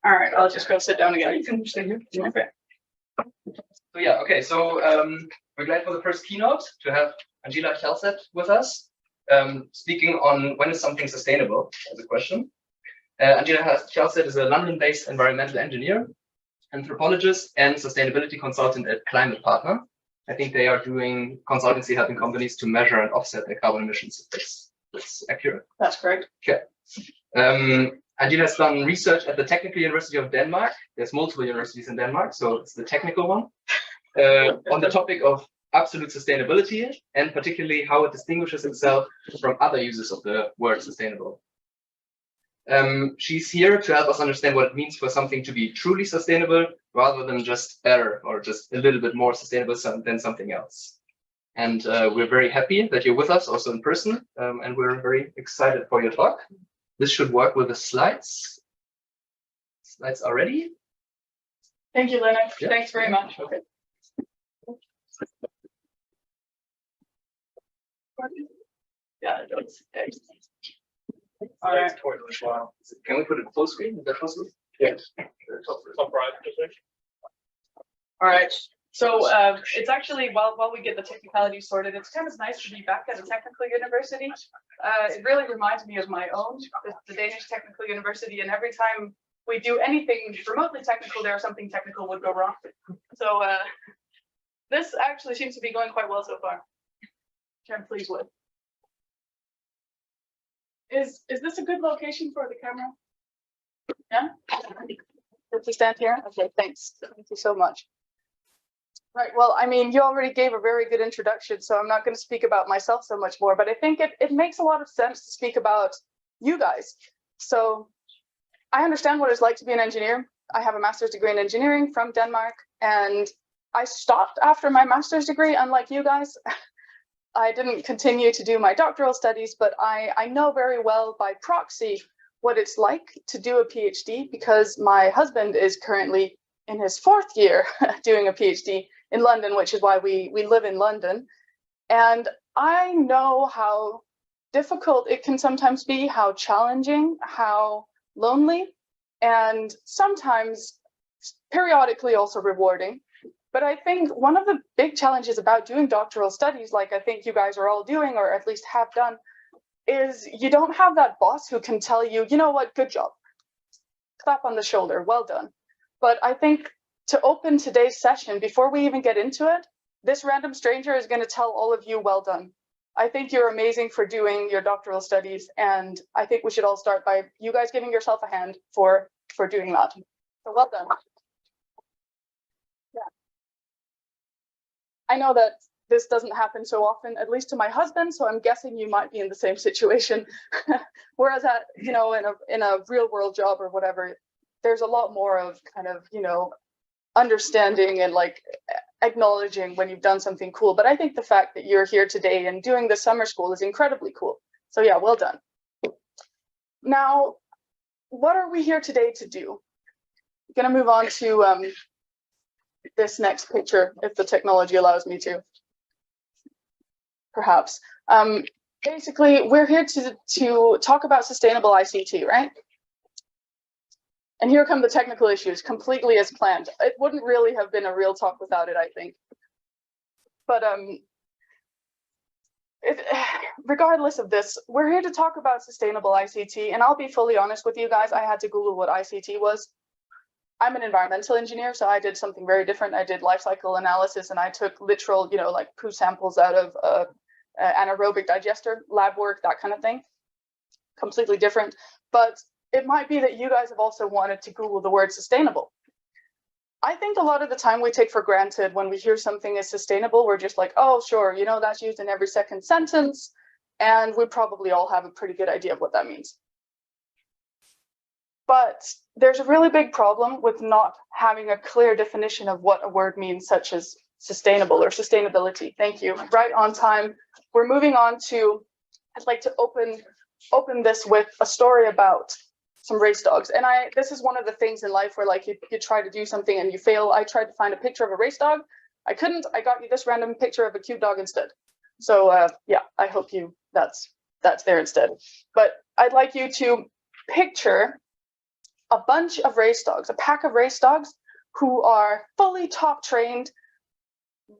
All right, I'll just go sit down again. You can stay here. Okay. So yeah, okay. So we're glad for the first keynote to have Anjila Hjalsted with us, speaking on when is something sustainable as a question. Anjila Hjalsted is a London-based environmental engineer, anthropologist, and sustainability consultant at Climate Partner. I think they are doing consultancy helping companies to measure and offset their carbon emissions. That's accurate. That's correct. Okay. Anjila has done research at the Technical University of Denmark. There's multiple universities in Denmark, so it's the technical one, on the topic of absolute sustainability, and particularly how it distinguishes itself from other uses of the word sustainable. She's here to help us understand what it means for something to be truly sustainable, rather than just better or just a little bit more sustainable than something else. And we're very happy that you're with us also in person, and we're very excited for your talk. This should work with the slides. Slides are ready. Thank you, Leonard. Yeah. Thanks very much. Okay. Yeah, it does. All right. Can we put it full screen? Is that possible? Yes. Top right. All right. So it's actually, while we get the technicality sorted, it's kind of nice to be back at a technical university. It really reminds me of my own, the Danish Technical University, and every time we do anything remotely technical, there's something technical would go wrong. So this actually seems to be going quite well so far, which I'm pleased with. Is this a good location for the camera? Yeah? Does he stand here? Okay, thanks. Thank you so much. Right, well, I mean, you already gave a very good introduction, so I'm not going to speak about myself so much more, but I think it makes a lot of sense to speak about you guys. So I understand what it's like to be an engineer. I have a master's degree in engineering from Denmark, and I stopped after my master's degree, unlike you guys. I didn't continue to do my doctoral studies, but I know very well by proxy what it's like to do a PhD, because my husband is currently in his 4th year doing a PhD in London, which is why we live in London. And I know how difficult it can sometimes be, how challenging, how lonely, and sometimes periodically also rewarding. But I think one of the big challenges about doing doctoral studies, like I think you guys are all doing, or at least have done, is you don't have that boss who can tell you, you know what, good job, clap on the shoulder, well done. But I think to open today's session, before we even get into it, this random stranger is going to tell all of you, well done. I think you're amazing for doing your doctoral studies, and I think we should all start by you guys giving yourself a hand for doing that. So well done. Yeah. I know that this doesn't happen so often, at least to my husband, so I'm guessing you might be in the same situation. Whereas at, you know, in a real world job or whatever, there's a lot more of kind of, you know, understanding and like acknowledging when you've done something cool. But I think the fact that you're here today and doing the summer school is incredibly cool. So yeah, well done. Now, what are we here today to do? I'm gonna move on to this next picture, if the technology allows me to, perhaps. Basically, we're here to talk about sustainable ICT, right? And here come the technical issues, completely as planned. It wouldn't really have been a real talk without it, I think. But regardless of this, we're here to talk about sustainable ICT. And I'll be fully honest with you guys, I had to Google what ICT was. I'm an environmental engineer, so I did something very different. I did life cycle analysis, and I took literal, you know, like poo samples out of anaerobic digester, lab work, that kind of thing. Completely different. But it might be that you guys have also wanted to Google the word sustainable. I think a lot of the time we take for granted when we hear something is sustainable, we're just like, oh, sure, you know, that's used in every second sentence. And we probably all have a pretty good idea of what that means. But there's a really big problem with not having a clear definition of what a word means, such as sustainable or sustainability. Thank you. Right on time. We're moving on to, I'd like to open this with a story about some race dogs. And this is one of the things in life where like you try to do something and you fail. I tried to find a picture of a race dog. I couldn't. I got you this random picture of a cute dog instead. So yeah, I hope that's there instead. But I'd like you to picture a bunch of race dogs, a pack of race dogs who are fully top trained,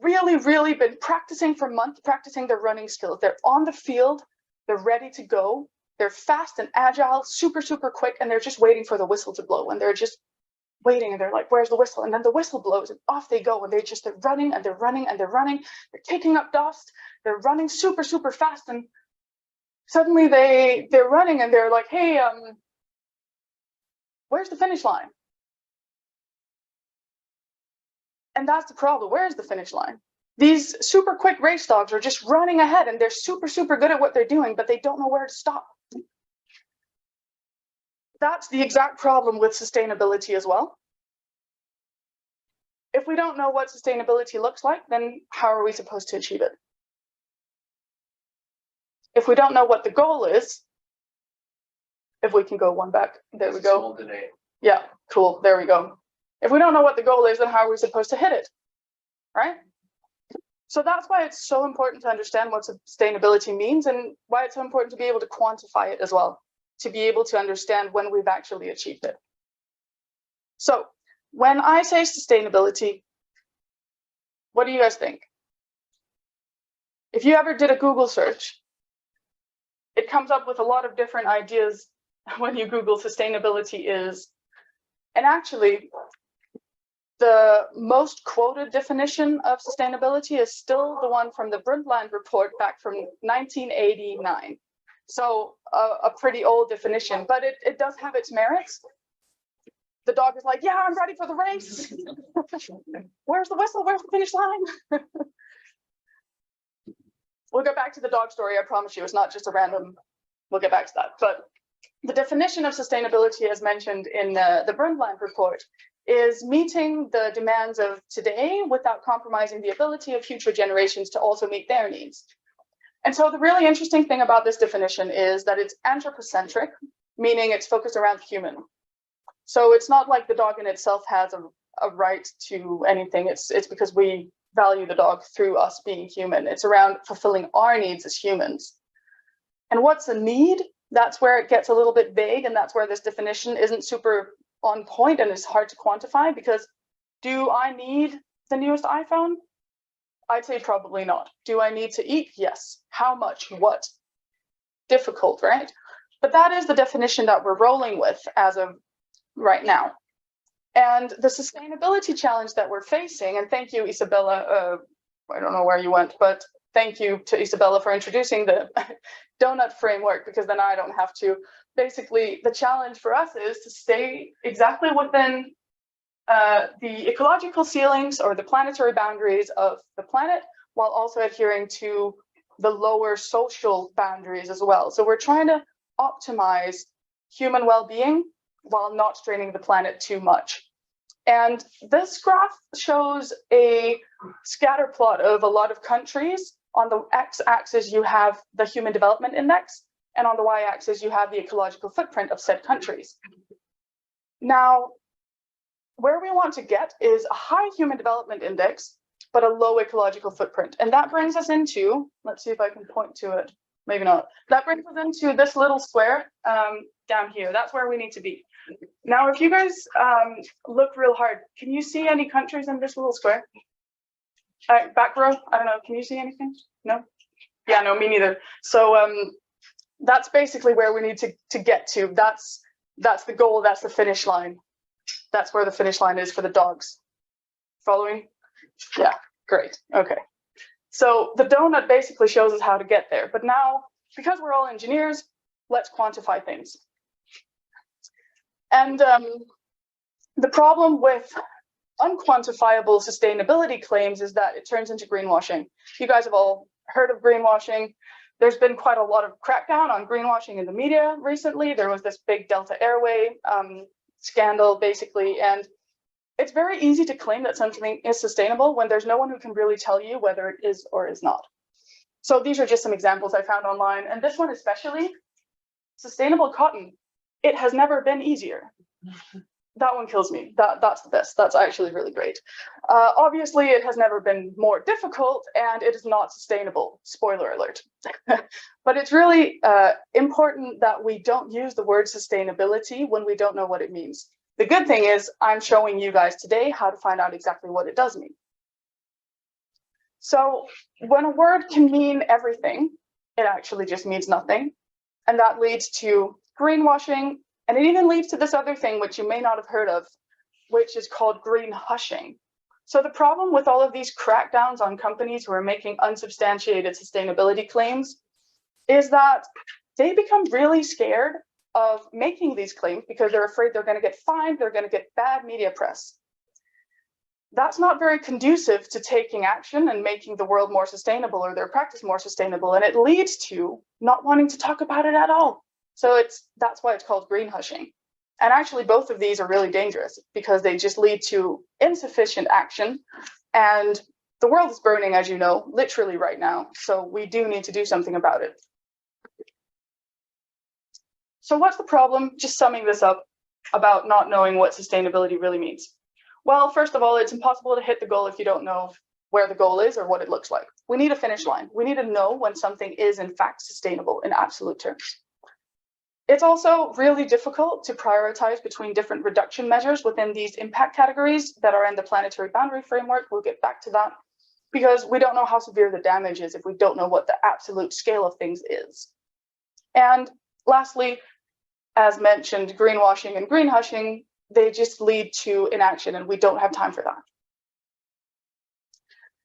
really been practicing for months, practicing their running skills. They're on the field, they're ready to go. They're fast and agile, super quick, and they're just waiting for the whistle to blow. And they're just waiting, and they're like, where's the whistle? And then the whistle blows, and off they go. And they're running, and they're running, and they're running. They're kicking up dust. They're running super fast. And suddenly they're running, and they're like, hey, where's the finish line? And that's the problem. Where's the finish line? These super quick race dogs are just running ahead, and they're super good at what they're doing, but they don't know where to stop. That's the exact problem with sustainability as well. If we don't know what sustainability looks like, then how are we supposed to achieve it? If we don't know what the goal is, if we can go one back, there we go. Yeah, cool, there we go. If we don't know what the goal is, then how are we supposed to hit it, right? So that's why it's so important to understand what sustainability means, and why it's so important to be able to quantify it as well, to be able to understand when we've actually achieved it. So when I say sustainability, what do you guys think? If you ever did a Google search, it comes up with a lot of different ideas when you Google sustainability is, and actually the most quoted definition of sustainability is still the one from the Brundtland report back from 1989. So a pretty old definition, but it does have its merits. The dog is like, yeah, I'm ready for the race. Where's the whistle? Where's the finish line? We'll get back to the dog story, I promise you. It's not just a random, we'll get back to that. But the definition of sustainability, as mentioned in the Brundtland report, is meeting the demands of today without compromising the ability of future generations to also meet their needs. And so the really interesting thing about this definition is that it's anthropocentric, meaning it's focused around the human. So it's not like the dog in itself has a right to anything. It's because we value the dog through us being human. It's around fulfilling our needs as humans. And what's a need? That's where it gets a little bit vague, and that's where this definition isn't super on point and is hard to quantify, because do I need the newest iPhone? I'd say probably not. Do I need to eat? Yes. How much? What? Difficult, right? But that is the definition that we're rolling with as of right now. And the sustainability challenge that we're facing, and thank you, Isabella, I don't know where you went, but thank you to Isabella for introducing the donut framework, because then I don't have to. Basically, the challenge for us is to stay exactly within the ecological ceilings or the planetary boundaries of the planet, while also adhering to the lower social boundaries as well. So we're trying to optimize human well-being while not straining the planet too much. And this graph shows a scatter plot of a lot of countries. On the x-axis, you have the Human Development Index, and on the y-axis, you have the ecological footprint of said countries. Now, where we want to get is a high Human Development Index, but a low ecological footprint. And that brings us into, let's see if I can point to it, maybe not. That brings us into this little square down here. That's where we need to be. Now, if you guys look real hard, can you see any countries in this little square? Back row, I don't know, can you see anything? No? Yeah, no, me neither. So that's basically where we need to get to. That's the goal, that's the finish line. That's where the finish line is for the dogs. Following? Yeah, great, okay. So the donut basically shows us how to get there. But now, because we're all engineers, let's quantify things. And the problem with unquantifiable sustainability claims is that it turns into greenwashing. You guys have all heard of greenwashing. There's been quite a lot of crackdown on greenwashing in the media recently. There was this big Delta Airway scandal, basically, and it's very easy to claim that something is sustainable when there's no one who can really tell you whether it is or is not. So these are just some examples I found online, and this one especially, sustainable cotton. It has never been easier. that one kills me. That's the best. That's actually really great. Obviously, it has never been more difficult, and it is not sustainable. Spoiler alert. But it's really important that we don't use the word sustainability when we don't know what it means. The good thing is I'm showing you guys today how to find out exactly what it does mean. So when a word can mean everything, it actually just means nothing. And that leads to greenwashing. And it even leads to this other thing, which you may not have heard of, which is called green hushing. So the problem with all of these crackdowns on companies who are making unsubstantiated sustainability claims is that they become really scared of making these claims because they're afraid they're going to get fined, they're going to get bad media press. That's not very conducive to taking action and making the world more sustainable or their practice more sustainable, and it leads to not wanting to talk about it at all. So that's why it's called green hushing. And actually both of these are really dangerous because they just lead to insufficient action, and the world is burning, as you know, literally right now. So we do need to do something about it. So what's the problem, just summing this up, about not knowing what sustainability really means? Well, first of all, it's impossible to hit the goal if you don't know where the goal is or what it looks like. We need a finish line. We need to know when something is in fact sustainable in absolute terms. It's also really difficult to prioritize between different reduction measures within these impact categories that are in the planetary boundary framework. We'll get back to that because we don't know how severe the damage is if we don't know what the absolute scale of things is. And lastly, as mentioned, greenwashing and green hushing, they just lead to inaction, and we don't have time for that.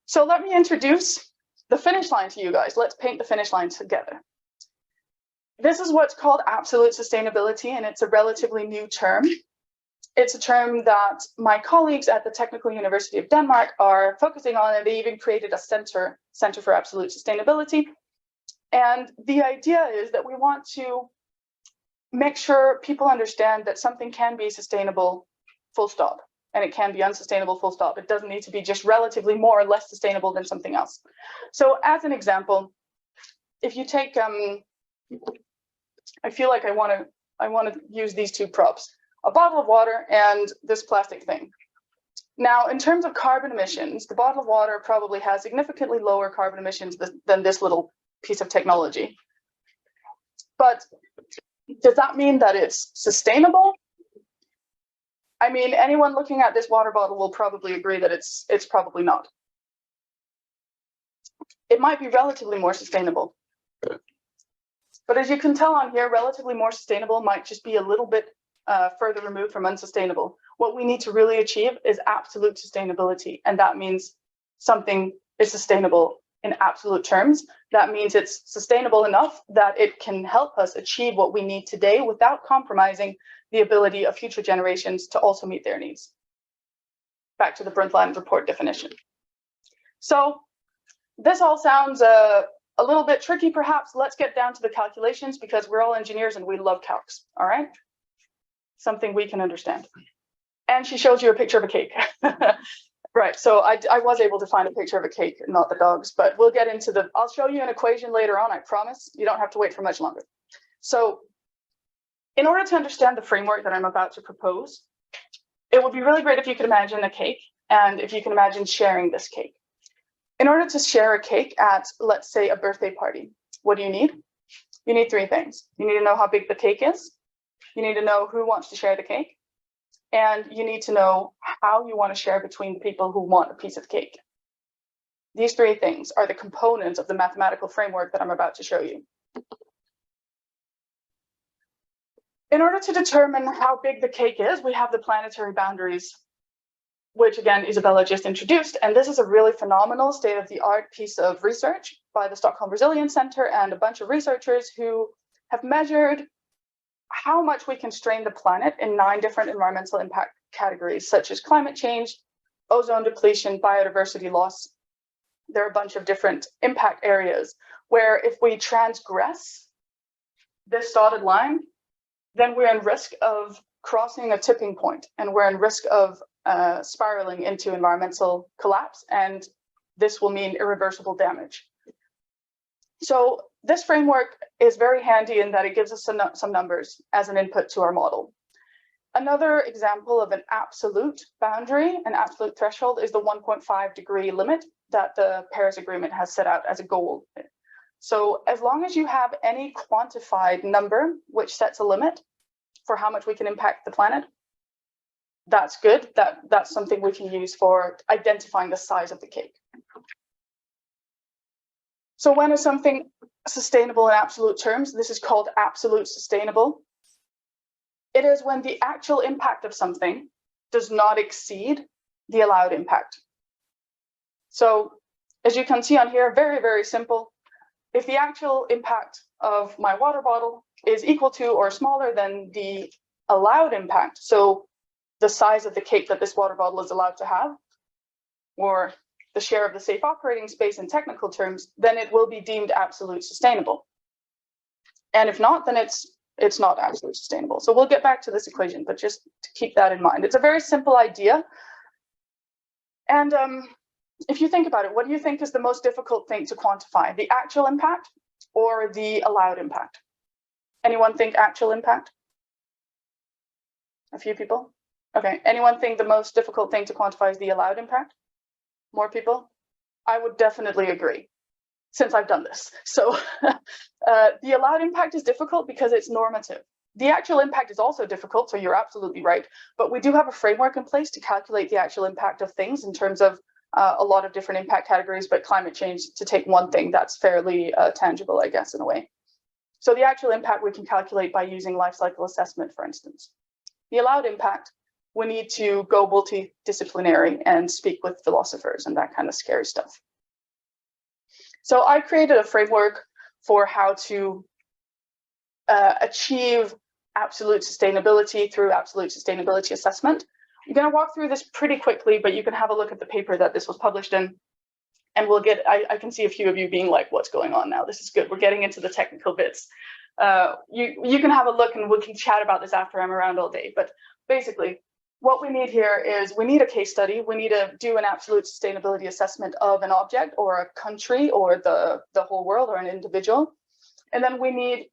So let me introduce the finish line to you guys. Let's paint the finish line together. This is what's called absolute sustainability, and it's a relatively new term. It's a term that my colleagues at the Technical University of Denmark are focusing on, and they even created a center for absolute sustainability. And the idea is that we want to make sure people understand that something can be sustainable, full stop, and it can be unsustainable, full stop. It doesn't need to be just relatively more or less sustainable than something else. So as an example, if you take, I feel like I want to use these two props, a bottle of water and this plastic thing. Now, in terms of carbon emissions, the bottle of water probably has significantly lower carbon emissions than this little piece of technology. But does that mean that it's sustainable? I mean, anyone looking at this water bottle will probably agree that it's probably not. It might be relatively more sustainable. But as you can tell on here, relatively more sustainable might just be a little bit further removed from unsustainable. What we need to really achieve is absolute sustainability. And that means something is sustainable in absolute terms. That means it's sustainable enough that it can help us achieve what we need today without compromising the ability of future generations to also meet their needs. Back to the Brundtland report definition. So this all sounds a little bit tricky, perhaps. Let's get down to the calculations because we're all engineers and we love calcs, all right? Something we can understand. And she shows you a picture of a cake. Right, so I was able to find a picture of a cake, not the dogs, but we'll get into I'll show you an equation later on, I promise. You don't have to wait for much longer. So in order to understand the framework that I'm about to propose, it would be really great if you could imagine a cake and if you can imagine sharing this cake. In order to share a cake at, let's say, a birthday party, what do you need? You need three things. You need to know how big the cake is. You need to know who wants to share the cake. And you need to know how you want to share between the people who want a piece of cake. These three things are the components of the mathematical framework that I'm about to show you. In order to determine how big the cake is, we have the planetary boundaries, which again, Isabella just introduced. And this is a really phenomenal state-of-the-art piece of research by the Stockholm Resilience Center and a bunch of researchers who have measured how much we can strain the planet in 9 different environmental impact categories, such as climate change, ozone depletion, biodiversity loss. There are a bunch of different impact areas where if we transgress this dotted line, then we're in risk of crossing a tipping point, and we're in risk of spiraling into environmental collapse, and this will mean irreversible damage. So this framework is very handy in that it gives us some numbers as an input to our model. Another example of an absolute boundary, an absolute threshold, is the 1.5 degree limit that the Paris Agreement has set out as a goal. So as long as you have any quantified number which sets a limit for how much we can impact the planet, that's good. That's something we can use for identifying the size of the cake. So when is something sustainable in absolute terms? This is called absolute sustainable. It is when the actual impact of something does not exceed the allowed impact. So as you can see on here, very, very simple. If the actual impact of my water bottle is equal to or smaller than the allowed impact, so the size of the cake that this water bottle is allowed to have, or the share of the safe operating space in technical terms, then it will be deemed absolute sustainable. And if not, then it's not absolutely sustainable. So we'll get back to this equation, but just to keep that in mind. It's a very simple idea. And if you think about it, what do you think is the most difficult thing to quantify? The actual impact or the allowed impact? Anyone think actual impact? A few people? Okay, anyone think the most difficult thing to quantify is the allowed impact? More people? I would definitely agree, since I've done this. So the allowed impact is difficult because it's normative. The actual impact is also difficult, so you're absolutely right. But we do have a framework in place to calculate the actual impact of things in terms of a lot of different impact categories, but climate change, to take one thing that's fairly tangible, I guess, in a way. So the actual impact we can calculate by using life cycle assessment, for instance. The allowed impact, we need to go multidisciplinary and speak with philosophers and that kind of scary stuff. So I created a framework for how to achieve absolute sustainability through absolute sustainability assessment. I'm going to walk through this pretty quickly, but you can have a look at the paper that this was published in. And we'll get, I can see a few of you being like, what's going on now? This is good. We're getting into the technical bits. You can have a look and we can chat about this after I'm around all day. But basically, what we need here is we need a case study. We need to do an absolute sustainability assessment of an object or a country or the whole world or an individual. And then we need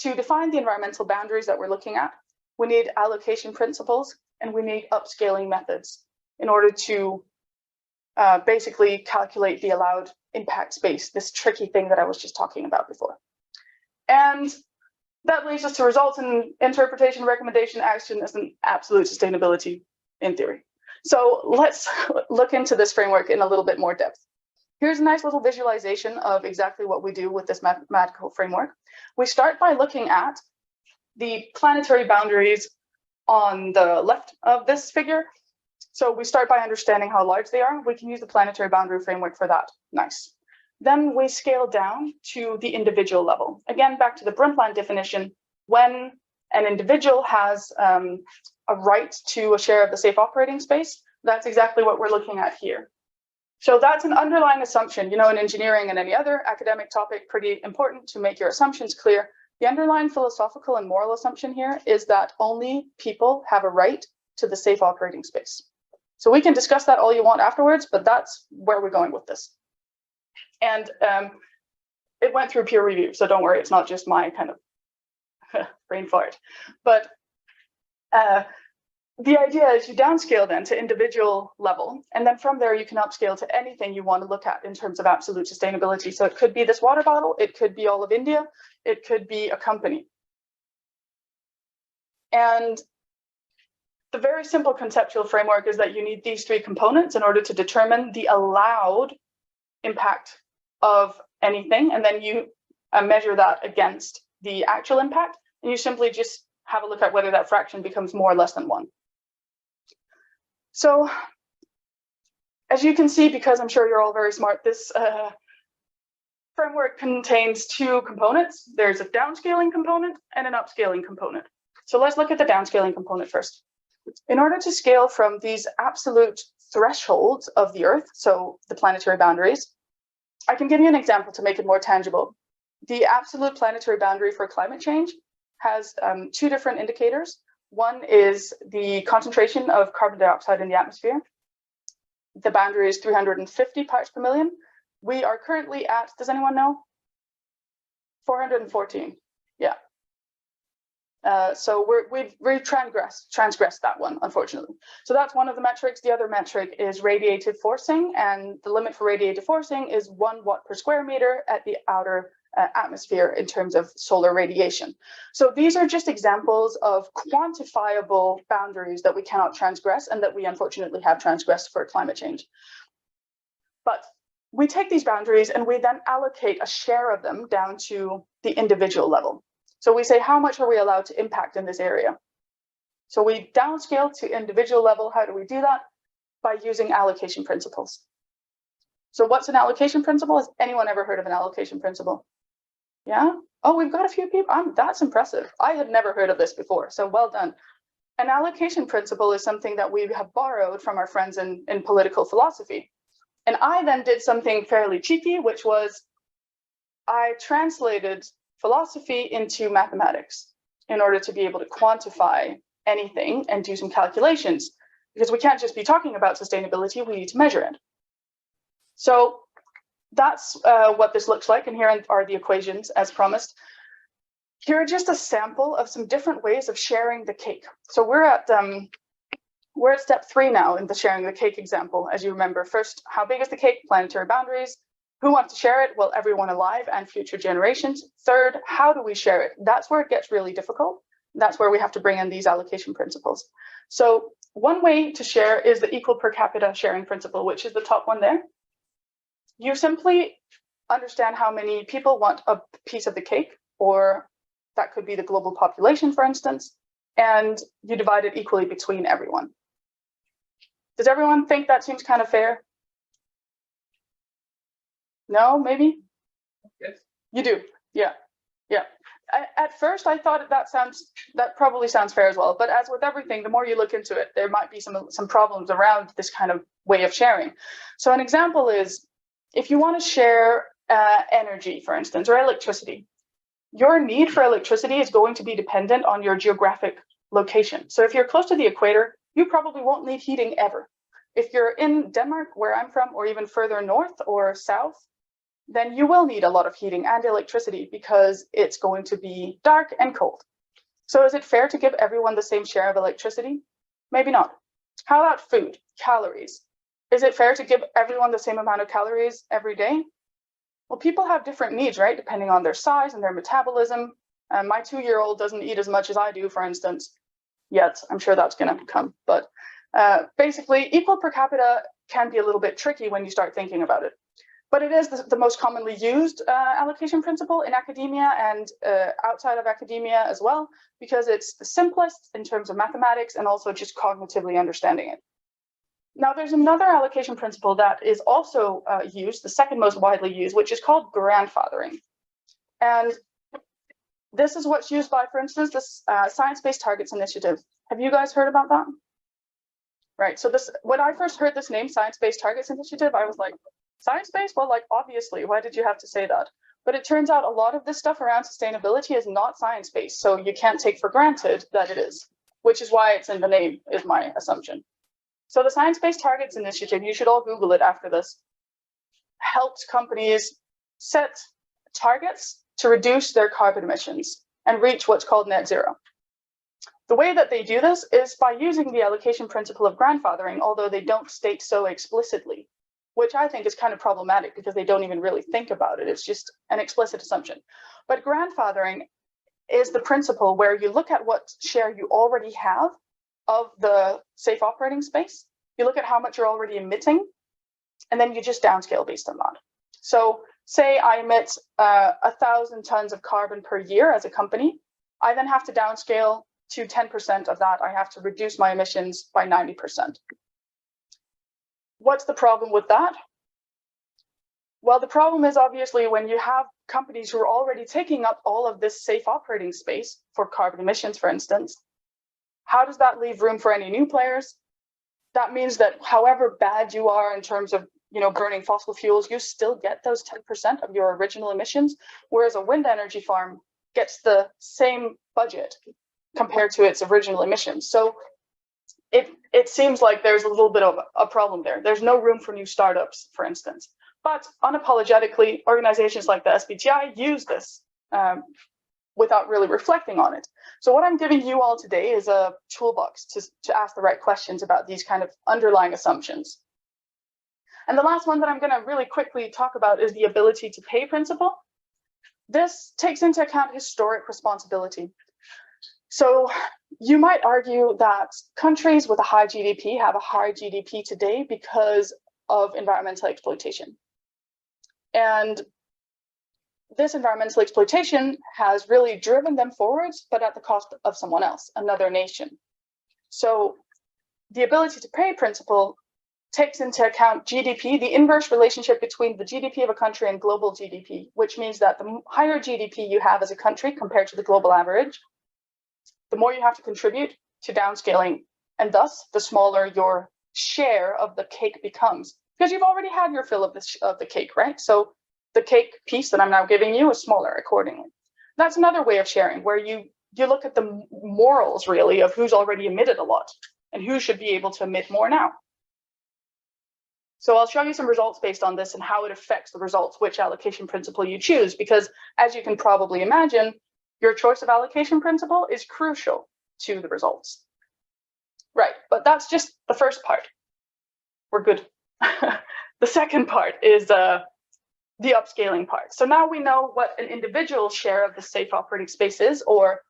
to define the environmental boundaries that we're looking at. We need allocation principles and we need upscaling methods in order to basically calculate the allowed impact space, this tricky thing that I was just talking about before. And that leads us to results in interpretation, recommendation, action as an absolute sustainability in theory. So let's look into this framework in a little bit more depth. Here's a nice little visualization of exactly what we do with this mathematical framework. We start by looking at the planetary boundaries on the left of this figure. So we start by understanding how large they are. We can use the planetary boundary framework for that. Nice. Then we scale down to the individual level. Again, back to the Brundtland definition, when an individual has a right to a share of the safe operating space, that's exactly what we're looking at here. So that's an underlying assumption. You know, in engineering and any other academic topic, pretty important to make your assumptions clear. The underlying philosophical and moral assumption here is that only people have a right to the safe operating space. So we can discuss that all you want afterwards, but that's where we're going with this. And it went through peer review, so don't worry, it's not just my kind of brain fart. But the idea is you downscale then to individual level, and then from there you can upscale to anything you want to look at in terms of absolute sustainability. So it could be this water bottle, it could be all of India, it could be a company. And the very simple conceptual framework is that you need these three components in order to determine the allowed impact of anything, and then you measure that against the actual impact, and you simply just have a look at whether that fraction becomes more or less than 1. So as you can see, because I'm sure you're all very smart, this framework contains two components. There's a downscaling component and an upscaling component. So let's look at the downscaling component first. In order to scale from these absolute thresholds of the Earth, so the planetary boundaries, I can give you an example to make it more tangible. The absolute planetary boundary for climate change has two different indicators. One is the concentration of carbon dioxide in the atmosphere. The boundary is 350 parts per million. We are currently at, does anyone know? 414, yeah. So we've transgressed that one, unfortunately. So that's one of the metrics. The other metric is radiative forcing, and the limit for radiative forcing is 1 watt per square meter at the outer atmosphere in terms of solar radiation. So these are just examples of quantifiable boundaries that we cannot transgress and that we unfortunately have transgressed for climate change. But we take these boundaries and we then allocate a share of them down to the individual level. So we say, how much are we allowed to impact in this area? So we downscale to individual level. How do we do that? By using allocation principles. So what's an allocation principle? Has anyone ever heard of an allocation principle? Yeah? Oh, we've got a few people. That's impressive. I had never heard of this before, so well done. An allocation principle is something that we have borrowed from our friends in political philosophy. And I then did something fairly cheeky, which was I translated philosophy into mathematics in order to be able to quantify anything and do some calculations, because we can't just be talking about sustainability, we need to measure it. So that's what this looks like, and here are the equations as promised. Here are just a sample of some different ways of sharing the cake. So we're at step 3 now in the sharing the cake example. As you remember, first, how big is the cake? Planetary boundaries. Who wants to share it? Well, everyone alive and future generations. Third, how do we share it? That's where it gets really difficult. That's where we have to bring in these allocation principles. So one way to share is the equal per capita sharing principle, which is the top one there. You simply understand how many people want a piece of the cake, or that could be the global population, for instance, and you divide it equally between everyone. Does everyone think that seems kind of fair? No, maybe? Yes. You do, yeah. At first, I thought that probably sounds fair as well. But as with everything, the more you look into it, there might be some problems around this kind of way of sharing. So an example is, if you want to share energy, for instance, or electricity, your need for electricity is going to be dependent on your geographic location. So if you're close to the equator, you probably won't need heating ever. If you're in Denmark, where I'm from, or even further north or south, then you will need a lot of heating and electricity because it's going to be dark and cold. So is it fair to give everyone the same share of electricity? Maybe not. How about food, calories? Is it fair to give everyone the same amount of calories every day? Well, people have different needs, right? Depending on their size and their metabolism. My 2-year-old doesn't eat as much as I do, for instance, yet. I'm sure that's going to come. But basically, equal per capita can be a little bit tricky when you start thinking about it. But it is the most commonly used allocation principle in academia and outside of academia as well, because it's the simplest in terms of mathematics and also just cognitively understanding it. Now, there's another allocation principle that is also used, the second most widely used, which is called grandfathering. And this is what's used by, for instance, this Science-Based Targets Initiative. Have you guys heard about that? Right, so when I first heard this name, Science-Based Targets Initiative, I was like, science-based? Well, like, obviously, why did you have to say that? But it turns out a lot of this stuff around sustainability is not science-based, so you can't take for granted that it is, which is why it's in the name, is my assumption. So the Science-Based Targets Initiative, you should all Google it after this, helps companies set targets to reduce their carbon emissions and reach what's called net zero. The way that they do this is by using the allocation principle of grandfathering, although they don't state so explicitly, which I think is kind of problematic because they don't even really think about it. It's just an explicit assumption. But grandfathering is the principle where you look at what share you already have of the safe operating space. You look at how much you're already emitting, and then you just downscale based on that. So say I emit 1,000 tons of carbon per year as a company. I then have to downscale to 10% of that. I have to reduce my emissions by 90%. What's the problem with that? Well, the problem is obviously when you have companies who are already taking up all of this safe operating space for carbon emissions, for instance, how does that leave room for any new players? That means that however bad you are in terms of burning fossil fuels, you still get those 10% of your original emissions, whereas a wind energy farm gets the same budget compared to its original emissions. So it seems like there's a little bit of a problem there. There's no room for new startups, for instance. But unapologetically, organizations like the SBTI use this without really reflecting on it. So what I'm giving you all today is a toolbox to ask the right questions about these kind of underlying assumptions. And the last one that I'm going to really quickly talk about is the ability to pay principle. This takes into account historic responsibility. So you might argue that countries with a high GDP have a high GDP today because of environmental exploitation. And this environmental exploitation has really driven them forwards, but at the cost of someone else, another nation. So the ability to pay principle takes into account GDP, the inverse relationship between the GDP of a country and global GDP, which means that the higher GDP you have as a country compared to the global average, the more you have to contribute to downscaling, and thus the smaller your share of the cake becomes, because you've already had your fill of the cake, right? So the cake piece that I'm now giving you is smaller accordingly. That's another way of sharing, where you look at the morals really of who's already emitted a lot and who should be able to emit more now. So I'll show you some results based on this and how it affects the results, which allocation principle you choose, because as you can probably imagine, your choice of allocation principle is crucial to the results. Right, but that's just the first part. We're good. The second part is the upscaling part. So now we know what an individual share of the safe operating space is, or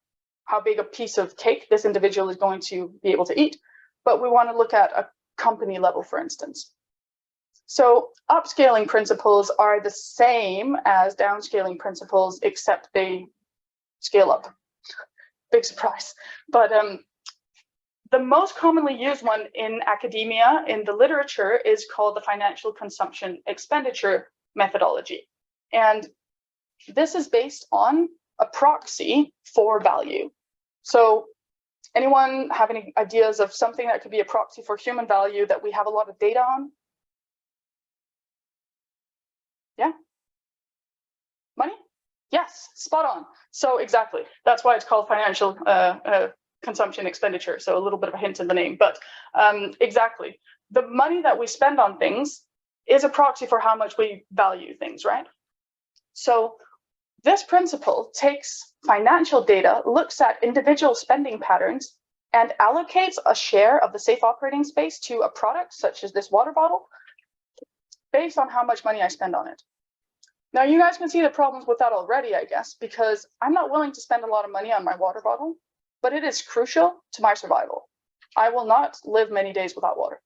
how big a piece of cake this individual is going to be able to eat. But we want to look at a company level, for instance. So upscaling principles are the same as downscaling principles, except they scale up. Big surprise. But the most commonly used one in academia, in the literature, is called the financial consumption expenditure methodology. And this is based on a proxy for value. So anyone have any ideas of something that could be a proxy for human value that we have a lot of data on? Yeah? Money? Yes, spot on. So exactly, that's why it's called financial consumption expenditure. So a little bit of a hint in the name, but exactly. The money that we spend on things is a proxy for how much we value things, right? So this principle takes financial data, looks at individual spending patterns, and allocates a share of the safe operating space to a product, such as this water bottle, based on how much money I spend on it. Now you guys can see the problems with that already, I guess, because I'm not willing to spend a lot of money on my water bottle, but it is crucial to my survival. I will not live many days without water.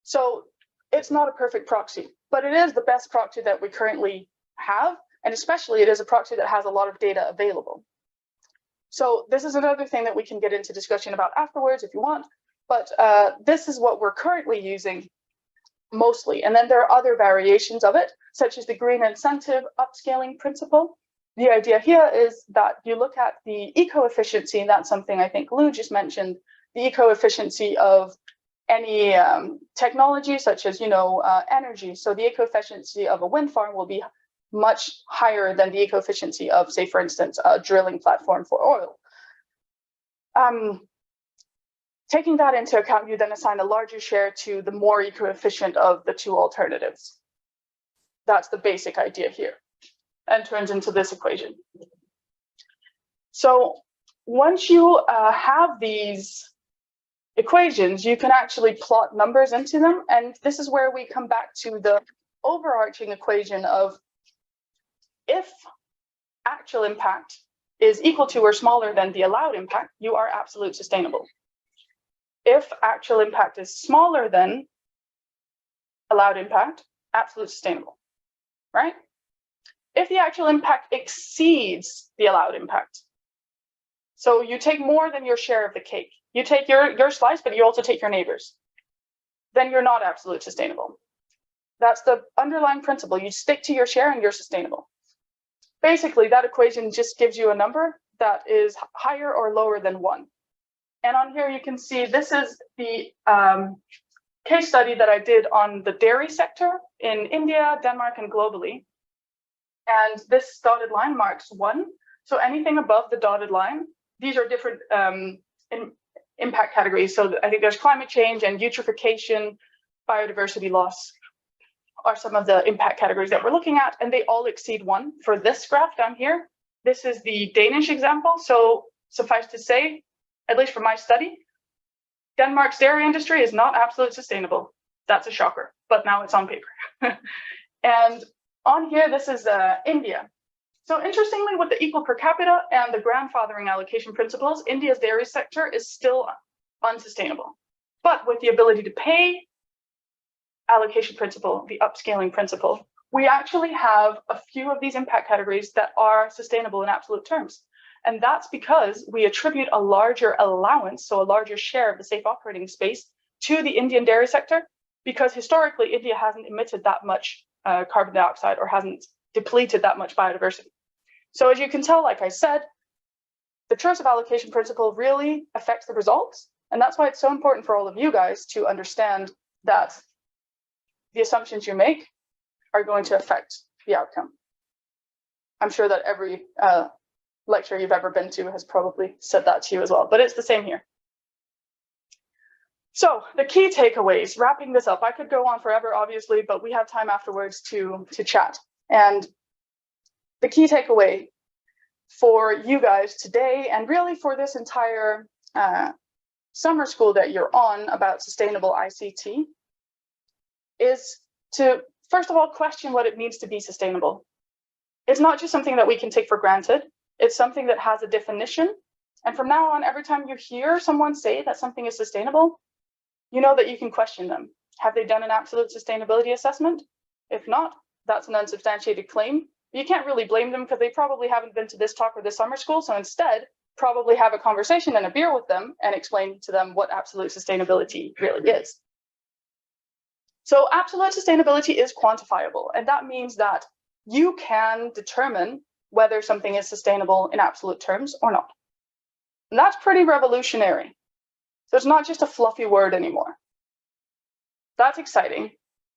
So it's not a perfect proxy, but it is the best proxy that we currently have, and especially it is a proxy that has a lot of data available. So this is another thing that we can get into discussion about afterwards if you want, but this is what we're currently using mostly. And then there are other variations of it, such as the green incentive upscaling principle. The idea here is that you look at the eco-efficiency, and that's something I think Lou just mentioned, the eco-efficiency of any technology, such as, energy. So the eco-efficiency of a wind farm will be much higher than the eco-efficiency of, say, for instance, a drilling platform for oil. Taking that into account, you then assign a larger share to the more eco-efficient of the two alternatives. That's the basic idea here, and turns into this equation. So once you have these equations, you can actually plot numbers into them, and this is where we come back to the overarching equation of if actual impact is equal to or smaller than the allowed impact, you are absolute sustainable. If actual impact is smaller than allowed impact, absolute sustainable, right? If the actual impact exceeds the allowed impact, so you take more than your share of the cake, you take your slice, but you also take your neighbor's, then you're not absolute sustainable. That's the underlying principle. You stick to your share and you're sustainable. Basically, that equation just gives you a number that is higher or lower than 1. And on here, you can see this is the case study that I did on the dairy sector in India, Denmark, and globally. And this dotted line marks 1. So anything above the dotted line, these are different impact categories. So I think there's climate change and eutrophication, biodiversity loss are some of the impact categories that we're looking at, and they all exceed 1 for this graph down here. this is the Danish example. So suffice to say, at least for my study, Denmark's dairy industry is not absolutely sustainable. That's a shocker, but now it's on paper. And on here, this is India. So interestingly, with the equal per capita and the grandfathering allocation principles, India's dairy sector is still unsustainable. But with the ability to pay allocation principle, the upscaling principle, we actually have a few of these impact categories that are sustainable in absolute terms. And that's because we attribute a larger allowance, so a larger share of the safe operating space, to the Indian dairy sector, because historically India hasn't emitted that much carbon dioxide or hasn't depleted that much biodiversity. So as you can tell, like I said, the choice of allocation principle really affects the results. And that's why it's so important for all of you guys to understand that the assumptions you make are going to affect the outcome. I'm sure that every lecture you've ever been to has probably said that to you as well, but it's the same here. So the key takeaways, wrapping this up, I could go on forever, obviously, but we have time afterwards to chat. And the key takeaway for you guys today, and really for this entire summer school that you're on about sustainable ICT, is to, first of all, question what it means to be sustainable. It's not just something that we can take for granted. It's something that has a definition. And from now on, every time you hear someone say that something is sustainable, you know that you can question them. Have they done an absolute sustainability assessment? If not, that's an unsubstantiated claim. You can't really blame them because they probably haven't been to this talk or this summer school. So instead, probably have a conversation and a beer with them and explain to them what absolute sustainability really is. So absolute sustainability is quantifiable, and that means that you can determine whether something is sustainable in absolute terms or not. And that's pretty revolutionary. So it's not just a fluffy word anymore. That's exciting.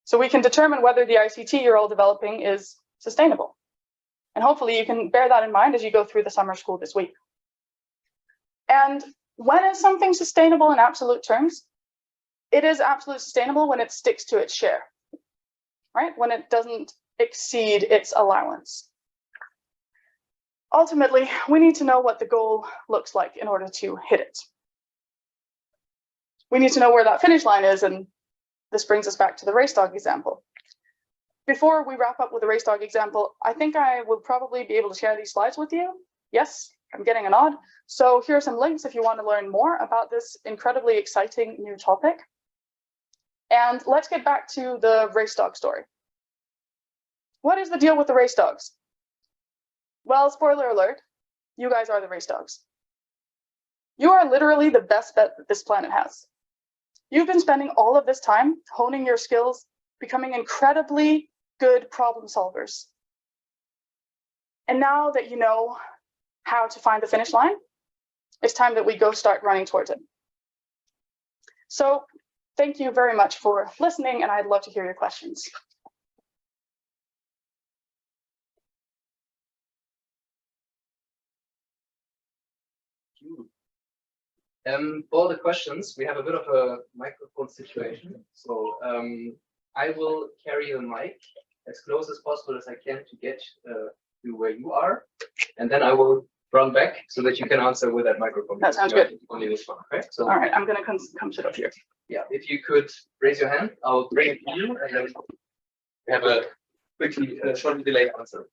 So we can determine whether the ICT you're all developing is sustainable. And hopefully you can bear that in mind as you go through the summer school this week. And when is something sustainable in absolute terms? It is absolutely sustainable when it sticks to its share, right? When it doesn't exceed its allowance. Ultimately, we need to know what the goal looks like in order to hit it. We need to know where that finish line is, and this brings us back to the race dog example. Before we wrap up with the race dog example, I think I will probably be able to share these slides with you. Yes, I'm getting a nod. So here are some links if you want to learn more about this incredibly exciting new topic. And let's get back to the race dog story. What is the deal with the race dogs? Well, spoiler alert, you guys are the race dogs. You are literally the best bet that this planet has. You've been spending all of this time honing your skills, becoming incredibly good problem solvers. And now that you know how to find the finish line, it's time that we go start running towards it. So thank you very much for listening, and I'd love to hear your questions. For the questions, we have a bit of a microphone situation. So I will carry the mic as close as possible as I can to get to where you are. And then I will run back so that you can answer with that microphone. That sounds good. Only this one, okay? So, all right, I'm going to come sit up here. Yeah, if you could raise your hand, I'll bring it to you, and then we have a quickly, shortly delayed answer.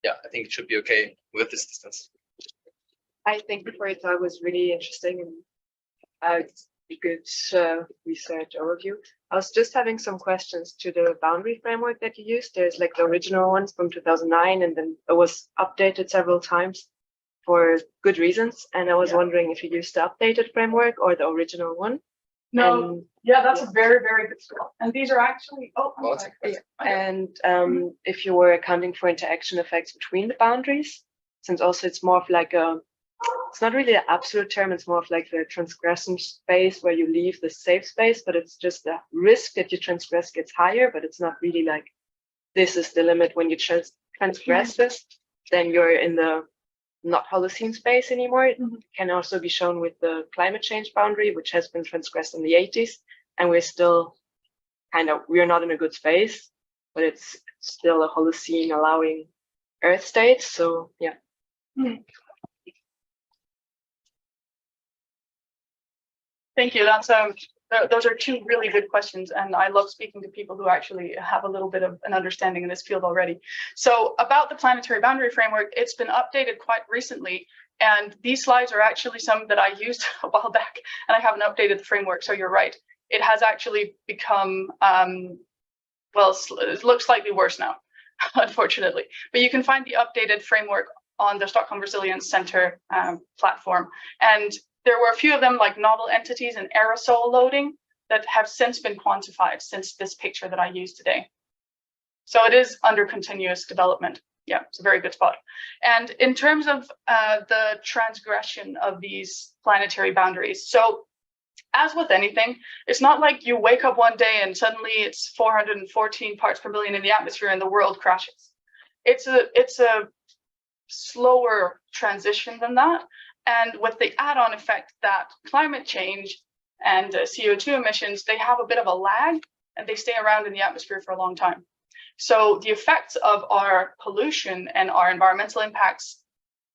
Yeah, I think it should be okay with this distance. I think before your talk was really interesting and a good research overview. I was just having some questions to the boundary framework that you used. There's like the original ones from 2009, and then it was updated several times for good reasons. And I was wondering if you used the updated framework or the original one. No, and, yeah, that's a very, very good skill. And these are actually, and if you were accounting for interaction effects between the boundaries, since also it's more of like a, it's not really an absolute term, it's more of like the transgression space where you leave the safe space, but it's just the risk that you transgress gets higher, but it's not really like, this is the limit. When you transgress this, then you're in the not Holocene space anymore. It can also be shown with the climate change boundary, which has been transgressed in the 80s. and we're still we're not in a good space, but it's still a Holocene allowing Earth state. So yeah. Thank you. Those are two really good questions, and I love speaking to people who actually have a little bit of an understanding in this field already. So about the planetary boundary framework, it's been updated quite recently, and these slides are actually some that I used a while back, and I haven't updated the framework, so you're right. It has actually become, well, it looks slightly worse now, unfortunately. But you can find the updated framework on the Stockholm Resilience Center platform. And there were a few of them, like novel entities and aerosol loading, that have since been quantified since this picture that I used today. So it is under continuous development. Yeah, it's a very good spot. And in terms of the transgression of these planetary boundaries, so as with anything, it's not like you wake up one day and suddenly it's 414 parts per million in the atmosphere and the world crashes. It's a slower transition than that. And with the add-on effect that climate change and CO2 emissions, they have a bit of a lag and they stay around in the atmosphere for a long time. So the effects of our pollution and our environmental impacts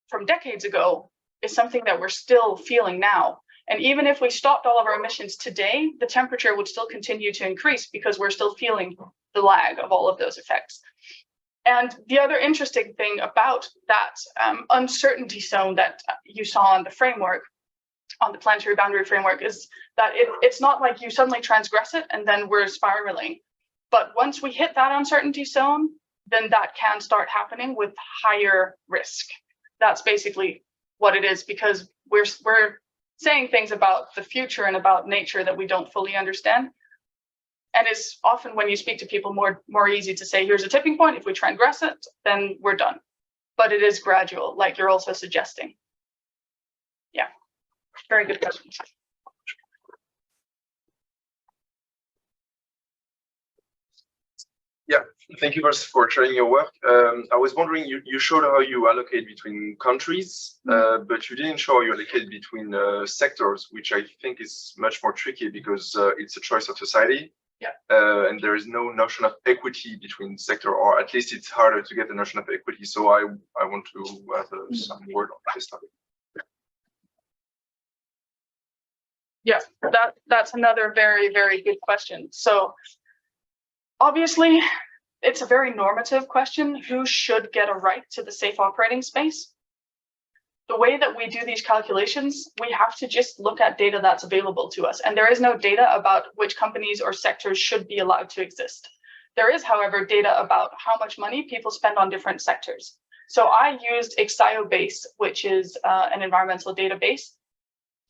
from decades ago is something that we're still feeling now. And even if we stopped all of our emissions today, the temperature would still continue to increase because we're still feeling the lag of all of those effects. And the other interesting thing about that uncertainty zone that you saw on the framework, on the planetary boundary framework, is that it's not like you suddenly transgress it and then we're spiraling. But once we hit that uncertainty zone, then that can start happening with higher risk. That's basically what it is, because we're saying things about the future and about nature that we don't fully understand. And it's often, when you speak to people, more easy to say, here's a tipping point. If we transgress it, then we're done. But it is gradual, like you're also suggesting. Yeah, very good question. Yeah, thank you for sharing your work. I was wondering, you showed how you allocate between countries, but you didn't show how you allocate between sectors, which I think is much more tricky because it's a choice of society. Yeah. And there is no notion of equity between sector, or at least it's harder to get the notion of equity. So I want to have some word on this topic. Yeah, that's another very, very good question. So obviously, it's a very normative question. Who should get a right to the safe operating space? The way that we do these calculations, we have to just look at data that's available to us. And there is no data about which companies or sectors should be allowed to exist. There is, however, data about how much money people spend on different sectors. So I used Ixio-Base, which is an environmental database,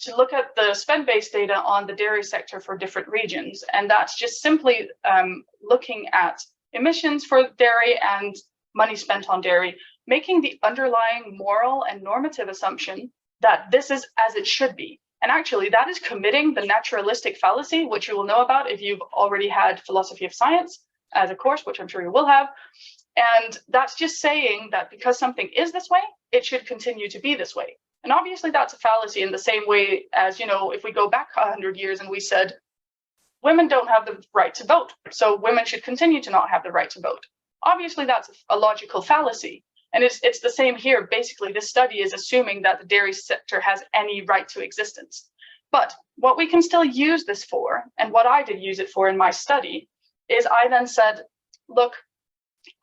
to look at the spend-based data on the dairy sector for different regions. And that's just simply looking at emissions for dairy and money spent on dairy, making the underlying moral and normative assumption that this is as it should be. And actually, that is committing the naturalistic fallacy, which you will know about if you've already had philosophy of science as a course, which I'm sure you will have. And that's just saying that because something is this way, it should continue to be this way. And obviously, that's a fallacy in the same way as, if we go back 100 years and we said, women don't have the right to vote, so women should continue to not have the right to vote. Obviously, that's a logical fallacy. And it's the same here. Basically, this study is assuming that the dairy sector has any right to existence. But what we can still use this for, and what I did use it for in my study, is I then said, look,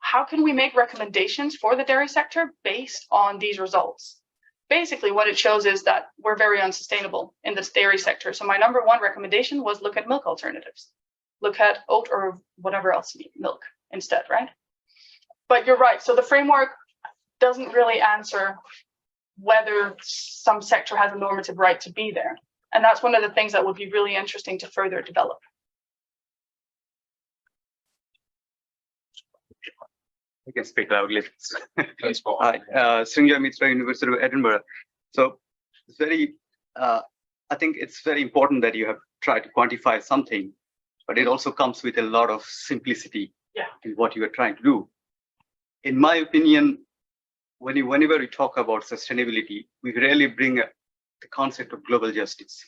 how can we make recommendations for the dairy sector based on these results? Basically, what it shows is that we're very unsustainable in this dairy sector. So my number one recommendation was look at milk alternatives. Look at oat or whatever else you need, milk instead, right? But you're right. So the framework doesn't really answer whether some sector has a normative right to be there. And that's one of the things that would be really interesting to further develop. I can speak loudly. Hi, Srinjoy Mitra, University of Edinburgh. So it's I think it's very important that you have tried to quantify something, but it also comes with a lot of simplicity in what you are trying to do. In my opinion, whenever we talk about sustainability, we rarely bring the concept of global justice.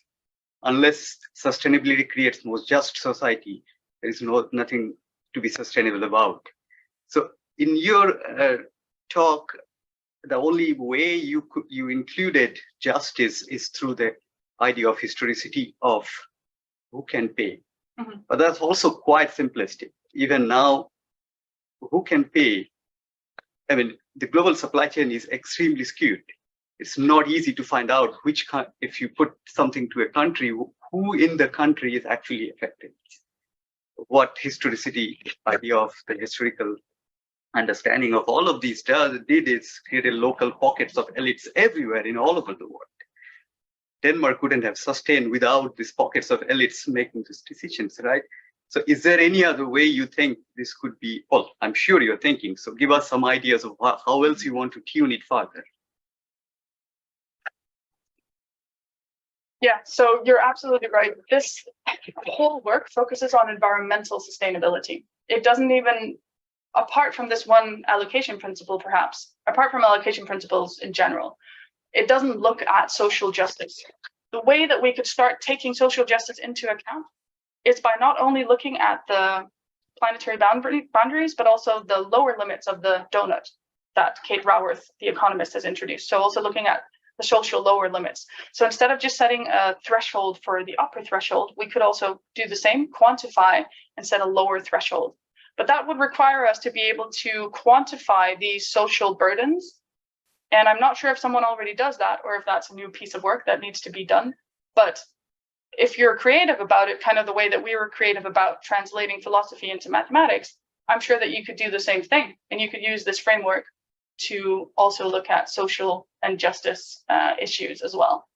unless sustainability creates more just society, there is nothing to be sustainable about. So in your talk, the only way you included justice is through the idea of historicity of who can pay. Mhm. But that's also quite simplistic. Even now, who can pay? I mean, the global supply chain is extremely skewed. It's not easy to find out if you put something to a country, who in the country is actually affected. What historicity idea of the historical understanding of all of these did is created local pockets of elites everywhere in all over the world. Denmark couldn't have sustained without these pockets of elites making these decisions, right? So is there any other way you think this could be? Well, I'm sure you're thinking, so give us some ideas of how else you want to tune it further. Yeah, so you're absolutely right. This whole work focuses on environmental sustainability. It doesn't even, apart from this one allocation principle, perhaps, apart from allocation principles in general, it doesn't look at social justice. The way that we could start taking social justice into account is by not only looking at the planetary boundaries, but also the lower limits of the donut that Kate Raworth, the economist, has introduced. So also looking at the social lower limits. So instead of just setting a threshold for the upper threshold, we could also do the same, quantify and set a lower threshold. But that would require us to be able to quantify these social burdens. And I'm not sure if someone already does that or if that's a new piece of work that needs to be done. But if you're creative about it, kind of the way that we were creative about translating philosophy into mathematics, I'm sure that you could do the same thing. And you could use this framework to also look at social and justice issues as well.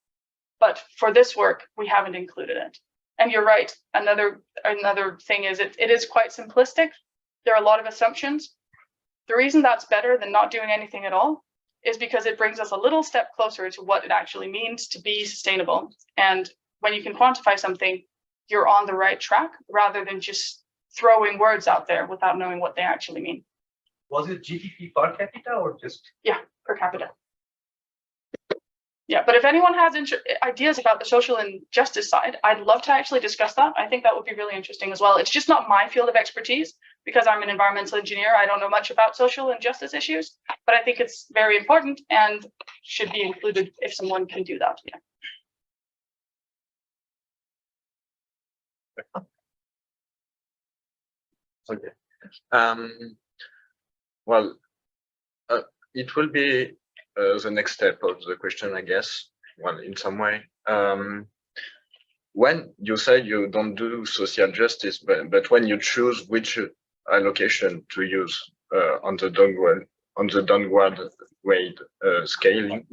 But for this work, we haven't included it. And you're right, another thing is it is quite simplistic. There are a lot of assumptions. The reason that's better than not doing anything at all is because it brings us a little step closer to what it actually means to be sustainable. And when you can quantify something, you're on the right track rather than just throwing words out there without knowing what they actually mean. Was it GDP per capita or just? Yeah, per capita. Yeah, but if anyone has ideas about the social and justice side, I'd love to actually discuss that. I think that would be really interesting as well. It's just not my field of expertise because I'm an environmental engineer. I don't know much about social and justice issues, but I think it's very important and should be included if someone can do that. Yeah. Okay. Well, it will be the next step of the question, I guess. Well, in some way. When you say you don't do social justice, but when you choose which allocation to use on the downward weight scaling,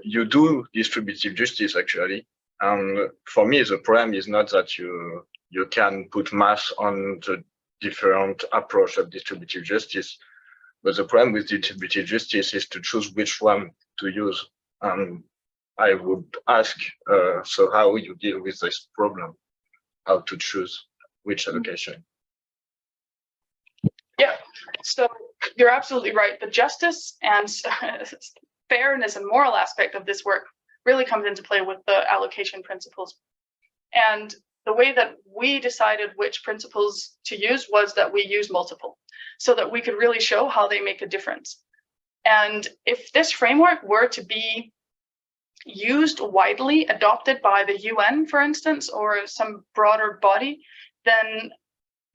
you do distributive justice actually. And for me, the problem is not that you can put math on the different approach of distributive justice, but the problem with distributive justice is to choose which one to use. And I would ask, so how you deal with this problem, how to choose which allocation? Yeah, so you're absolutely right. The justice and fairness and moral aspect of this work really comes into play with the allocation principles. And the way that we decided which principles to use was that we use multiple so that we could really show how they make a difference. And if this framework were to be used widely, adopted by the UN, for instance, or some broader body, then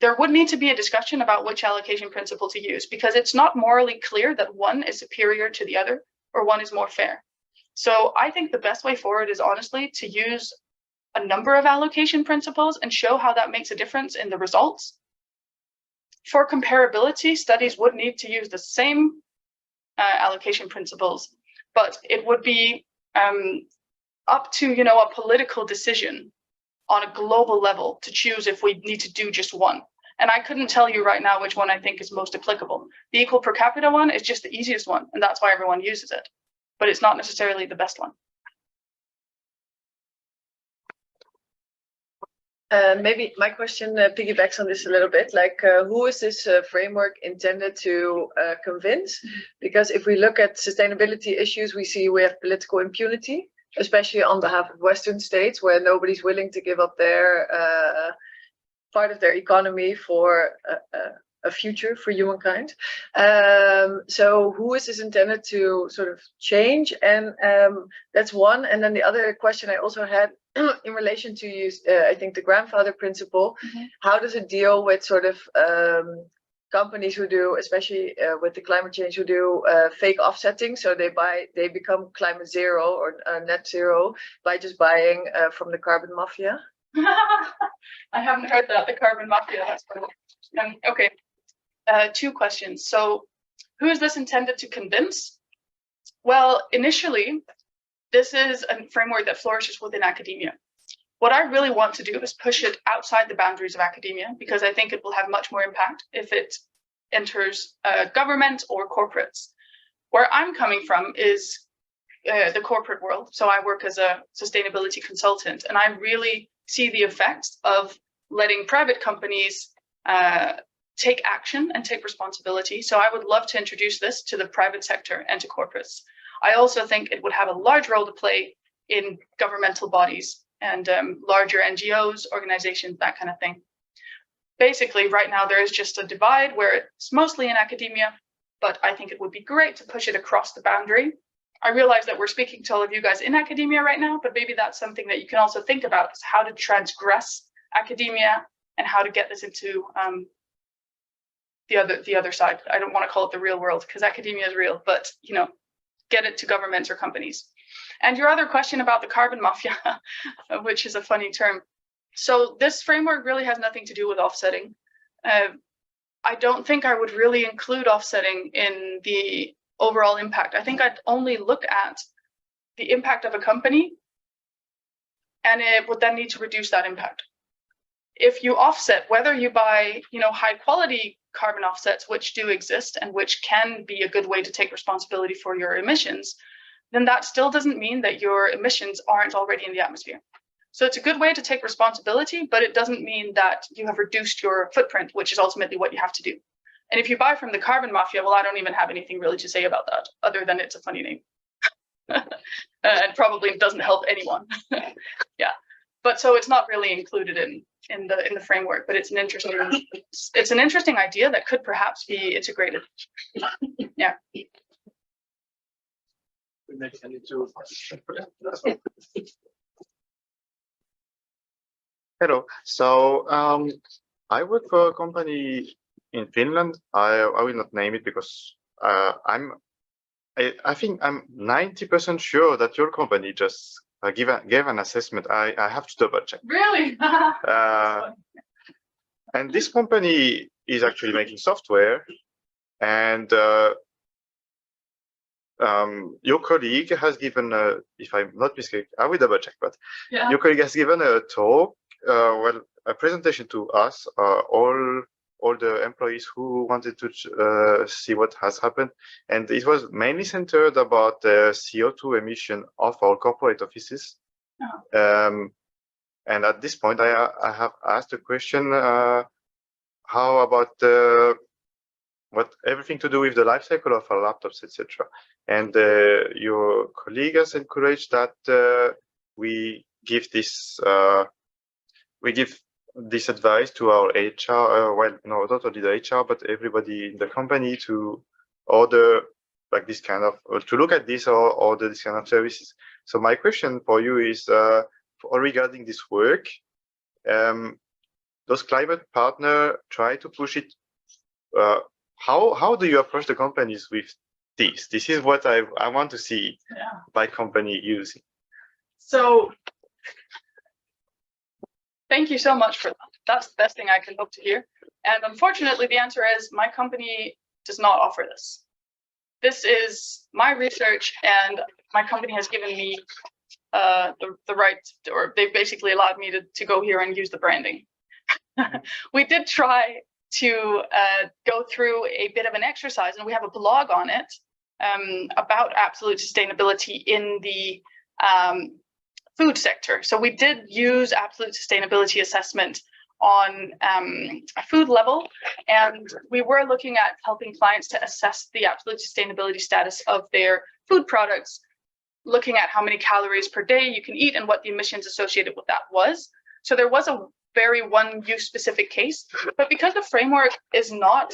there would need to be a discussion about which allocation principle to use, because it's not morally clear that one is superior to the other or one is more fair. So I think the best way forward is honestly to use a number of allocation principles and show how that makes a difference in the results. For comparability, studies would need to use the same allocation principles, but it would be up to a political decision on a global level to choose if we need to do just one. And I couldn't tell you right now which one I think is most applicable. The equal per capita one is just the easiest one, and that's why everyone uses it, but it's not necessarily the best one. Maybe my question piggybacks on this a little bit, like who is this framework intended to convince? Because if we look at sustainability issues, we see we have political impunity. especially on behalf of Western states where nobody's willing to give up their part of their economy for a future for humankind. So who is this intended to sort of change? And that's one. And then the other question I also had in relation to you, I think the grandfather principle, how does it deal with sort of companies who do, especially with the climate change, who do fake offsetting? So they become climate zero or net zero by just buying from the carbon mafia. I haven't heard that, the carbon mafia. That's funny. Okay. Two questions. So who is this intended to convince? Well, initially, this is a framework that flourishes within academia. What I really want to do is push it outside the boundaries of academia, because I think it will have much more impact if it enters government or corporates. Where I'm coming from is the corporate world. So I work as a sustainability consultant, and I really see the effects of letting private companies take action and take responsibility. So I would love to introduce this to the private sector and to corporates. I also think it would have a large role to play in governmental bodies and larger NGOs, organizations, that kind of thing. Basically, right now there is just a divide where it's mostly in academia, but I think it would be great to push it across the boundary. I realize that we're speaking to all of you guys in academia right now, but maybe that's something that you can also think about, is how to transgress academia and how to get this into the other side. I don't want to call it the real world, because academia is real, but get it to governments or companies. And your other question about the carbon mafia, which is a funny term. So this framework really has nothing to do with offsetting. I don't think I would really include offsetting in the overall impact. I think I'd only look at the impact of a company, and it would then need to reduce that impact. If you offset, whether you buy high quality carbon offsets, which do exist and which can be a good way to take responsibility for your emissions, then that still doesn't mean that your emissions aren't already in the atmosphere. So it's a good way to take responsibility, but it doesn't mean that you have reduced your footprint, which is ultimately what you have to do. And if you buy from the carbon mafia, well, I don't even have anything really to say about that, other than it's a funny name. And probably doesn't help anyone. Yeah. But so it's not really included in the framework, but it's an interesting idea that could perhaps be integrated. Yeah. Hello. So I work for a company in Finland. I will not name it because I think I'm 90% sure that your company just gave an assessment. I have to double check. Really? And this company is actually making software, and your colleague has given, if I'm not mistaken, I will double check, but yeah. Your colleague has given a talk, a presentation to us, all the employees who wanted to see what has happened, and it was mainly centered about the CO2 emission of our corporate offices. Oh. And at this point, I have asked a question: how about everything to do with the life cycle of our laptops, etc. And your colleague has encouraged that we give this advice to our HR. Well, no, not only the HR, but everybody in the company to order like this kind of, to look at this or order this kind of services. So my question for you is regarding this work. Those climate partners try to push it. How do you approach the companies with this? This is what I want to see by company using. So thank you so much for that. That's the best thing I can hope to hear. And unfortunately, the answer is my company does not offer this. This is my research, and my company has given me the right, or they basically allowed me to go here and use the branding. We did try to go through a bit of an exercise, and we have a blog on it about absolute sustainability in the food sector. So we did use absolute sustainability assessment on a food level, and we were looking at helping clients to assess the absolute sustainability status of their food products looking at how many calories per day you can eat and what the emissions associated with that was. So there was a very one use specific case, but because the framework is not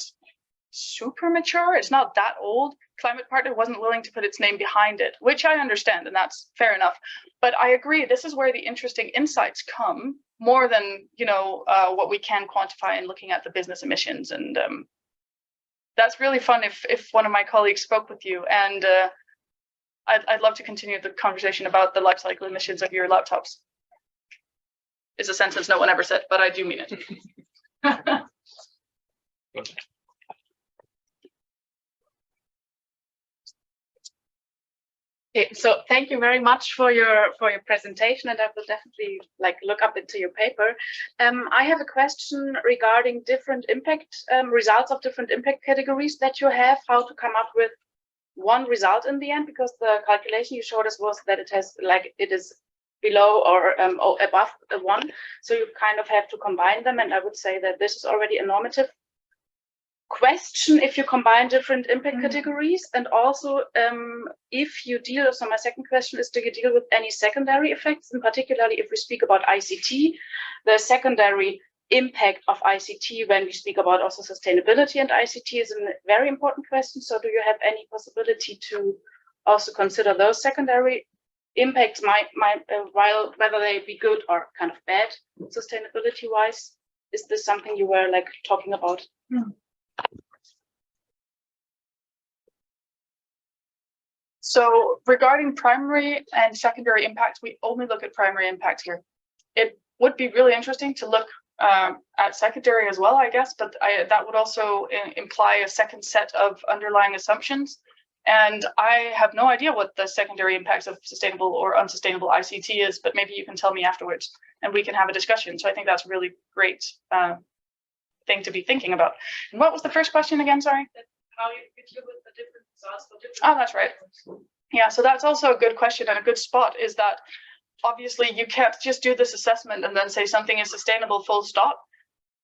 super mature, it's not that old, Climate Partner wasn't willing to put its name behind it, which I understand, and that's fair enough. But I agree, this is where the interesting insights come more than, you know, what we can quantify in looking at the business emissions. And that's really fun if one of my colleagues spoke with you, and I'd love to continue the conversation about the life cycle emissions of your laptops. It's a sentence no one ever said, but I do mean it. Okay, so thank you very much for your presentation, and I will definitely look up into your paper. I have a question regarding different impact results of different impact categories that you have. How to come up with one result in the end, because the calculation you showed us was that it is below or above the one, so you kind of have to combine them. And I would say that this is already a normative question if you combine different impact categories. And also if you deal, so my second question is, do you deal with any secondary effects, and particularly if we speak about ICT, the secondary impact of ICT when we speak about also sustainability, and ICT is a very important question. So do you have any possibility to also consider those secondary impacts, while whether they be good or kind of bad sustainability wise? Is this something you were talking about? So regarding primary and secondary impacts, we only look at primary impacts here. It would be really interesting to look at secondary as well, I guess, but that would also imply a second set of underlying assumptions. And I have no idea what the secondary impacts of sustainable or unsustainable ICT is, but maybe you can tell me afterwards and we can have a discussion. So I think that's a really great thing to be thinking about. And what was the first question again? Sorry. How you deal with the different results for different. Oh, that's right. Yeah, so that's also a good question and a good spot, is that obviously you can't just do this assessment and then say something is sustainable full stop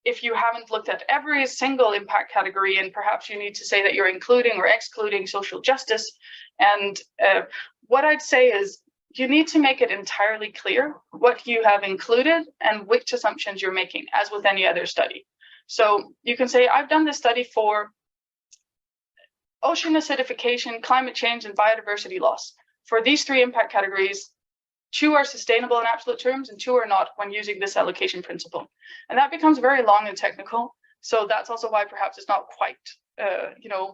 if you haven't looked at every single impact category, and perhaps you need to say that you're including or excluding social justice. And what I'd say is you need to make it entirely clear what you have included and which assumptions you're making, as with any other study. So you can say, I've done this study for ocean acidification, climate change, and biodiversity loss. For these three impact categories, 2 are sustainable in absolute terms and 2 are not when using this allocation principle. And that becomes very long and technical. So that's also why perhaps it's not quite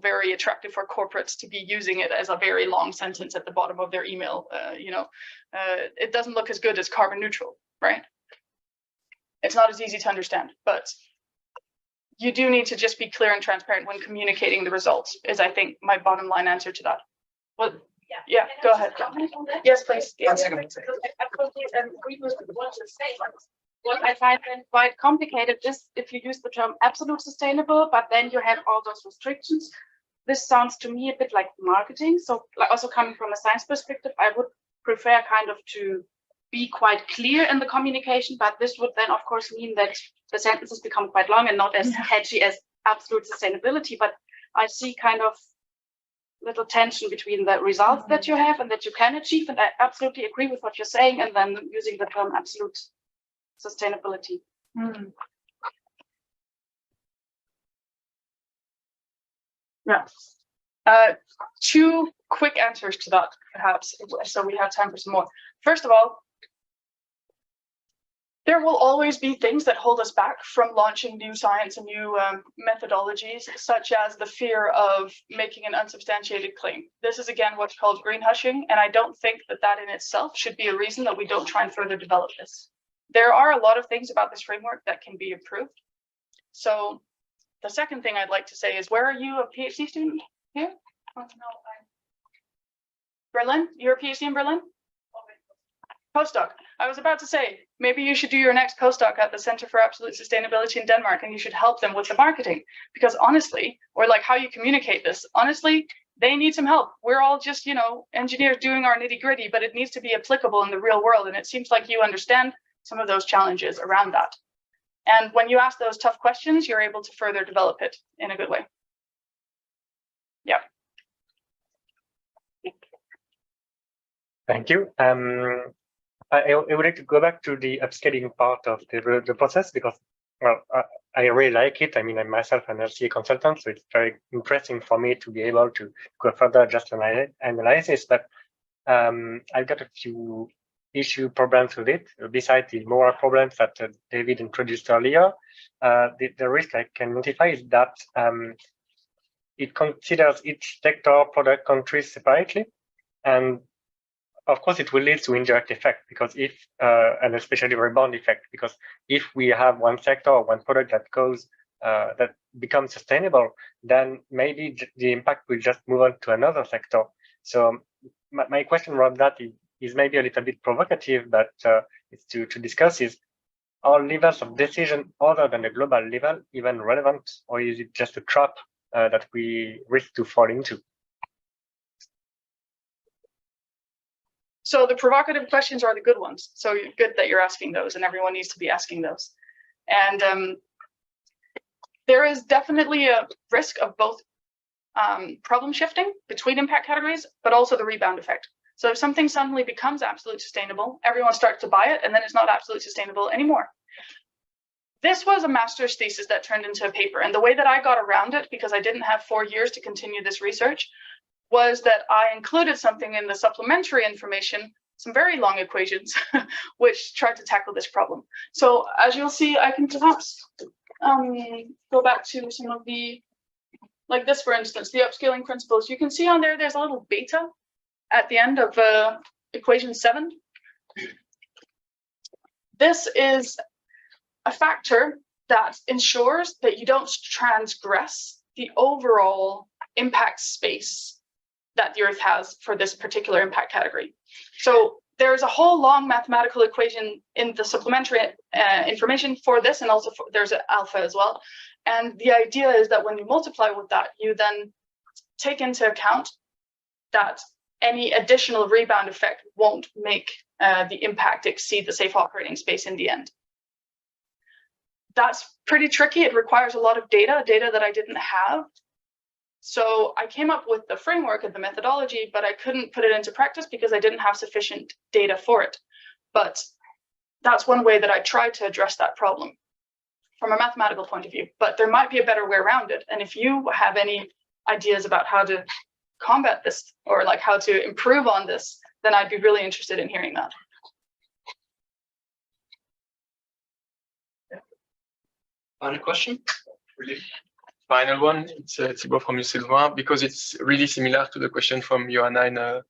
very attractive for corporates to be using it as a very long sentence at the bottom of their email. It doesn't look as good as carbon neutral, right? It's not as easy to understand, but you do need to just be clear and transparent when communicating the results, is I think my bottom line answer to that. Well, yeah, go ahead. Yes, please. One second. I absolutely agree with what you say. What I find then quite complicated is if you use the term absolute sustainable, but then you have all those restrictions. This sounds to me a bit like marketing. So also coming from a science perspective, I would prefer kind of to be quite clear in the communication, but this would then of course mean that the sentences become quite long and not as catchy as absolute sustainability. But I see kind of little tension between the results that you have and that you can achieve, and I absolutely agree with what you're saying, and then using the term absolute sustainability. Yeah. 2 quick answers to that, perhaps, so we have time for some more. First of all, there will always be things that hold us back from launching new science and new methodologies, such as the fear of making an unsubstantiated claim. This is, again, what's called green hushing, and I don't think that that in itself should be a reason that we don't try and further develop this. There are a lot of things about this framework that can be improved. So the second thing I'd like to say is, where are you a PhD student here? Oh, no, Berlin? You're a PhD in Berlin? Postdoc. I was about to say, maybe you should do your next postdoc at the Center for Absolute Sustainability in Denmark, and you should help them with the marketing, because honestly, or like how you communicate this, honestly, they need some help. We're all just, engineers doing our nitty gritty, but it needs to be applicable in the real world. And it seems like you understand some of those challenges around that. And when you ask those tough questions, you're able to further develop it in a good way. Yeah. Thank you. I would like to go back to the upscaling part of the process because, well, I really like it. I mean, I'm myself an LCA consultant, so it's very interesting for me to be able to go further just analysis. But I've got a few problems with it. Besides the moral problems that David introduced earlier, the risk I can identify is that it considers each sector, product, country separately, and of course, it will lead to indirect effect because if, and especially rebound effect, because if we have one sector or one product that goes, that becomes sustainable, then maybe the impact will just move on to another sector. So my question around that is maybe a little bit provocative, but it's to discuss is, are levels of decision other than the global level even relevant, or is it just a trap that we risk to fall into? So the provocative questions are the good ones. So good that you're asking those, and everyone needs to be asking those. And there is definitely a risk of both problem shifting between impact categories, but also the rebound effect. So if something suddenly becomes absolutely sustainable, everyone starts to buy it, and then it's not absolutely sustainable anymore. This was a master's thesis that turned into a paper. And the way that I got around it, because I didn't have 4 years to continue this research, was that I included something in the supplementary information, some very long equations, which tried to tackle this problem. So as you'll see, I can perhaps go back to some of the, like this, for instance, the upscaling principles. You can see on there, there's a little beta at the end of equation 7. This is a factor that ensures that you don't transgress the overall impact space that the Earth has for this particular impact category. So there's a whole long mathematical equation in the supplementary information for this, and also there's an alpha as well. And the idea is that when you multiply with that, you then take into account that any additional rebound effect won't make the impact exceed the safe operating space in the end. That's pretty tricky. It requires a lot of data that I didn't have. So I came up with the framework and the methodology, but I couldn't put it into practice because I didn't have sufficient data for it. But that's one way that I tried to address that problem from a mathematical point of view. But there might be a better way around it. And if you have any ideas about how to combat this or like how to improve on this, then I'd be really interested in hearing that. Final question? Really? Final one, it's Thibaut from Hjalsted, because it's really similar to the question from Johanna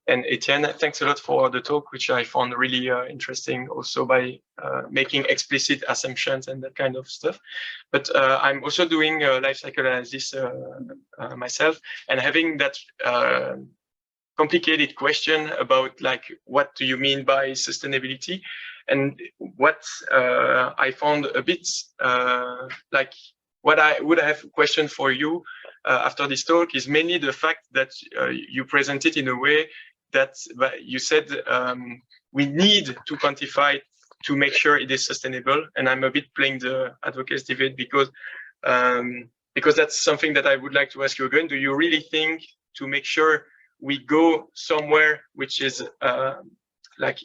and Etienne. Thanks a lot for the talk, which I found really interesting also by making explicit assumptions and that kind of stuff. But I'm also doing life cycle analysis myself, and having that complicated question about like, what do you mean by sustainability? And what I found a bit like, what I would have a question for you after this talk is mainly the fact that you present it in a way that you said we need to quantify to make sure it is sustainable. And I'm a bit playing the advocate's debate because that's something that I would like to ask you again. Do you really think to make sure we go somewhere which is like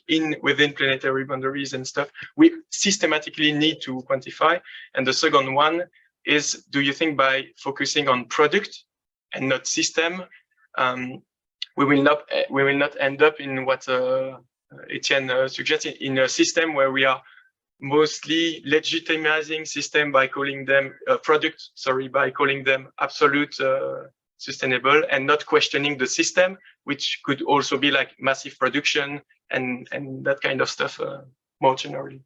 within planetary boundaries and stuff, we systematically need to quantify? And the second one is, do you think by focusing on product and not system, we will not end up in what Etienne suggested, in a system where we are mostly legitimizing system by calling them by calling them absolute sustainable, and not questioning the system, which could also be like massive production and that kind of stuff more generally.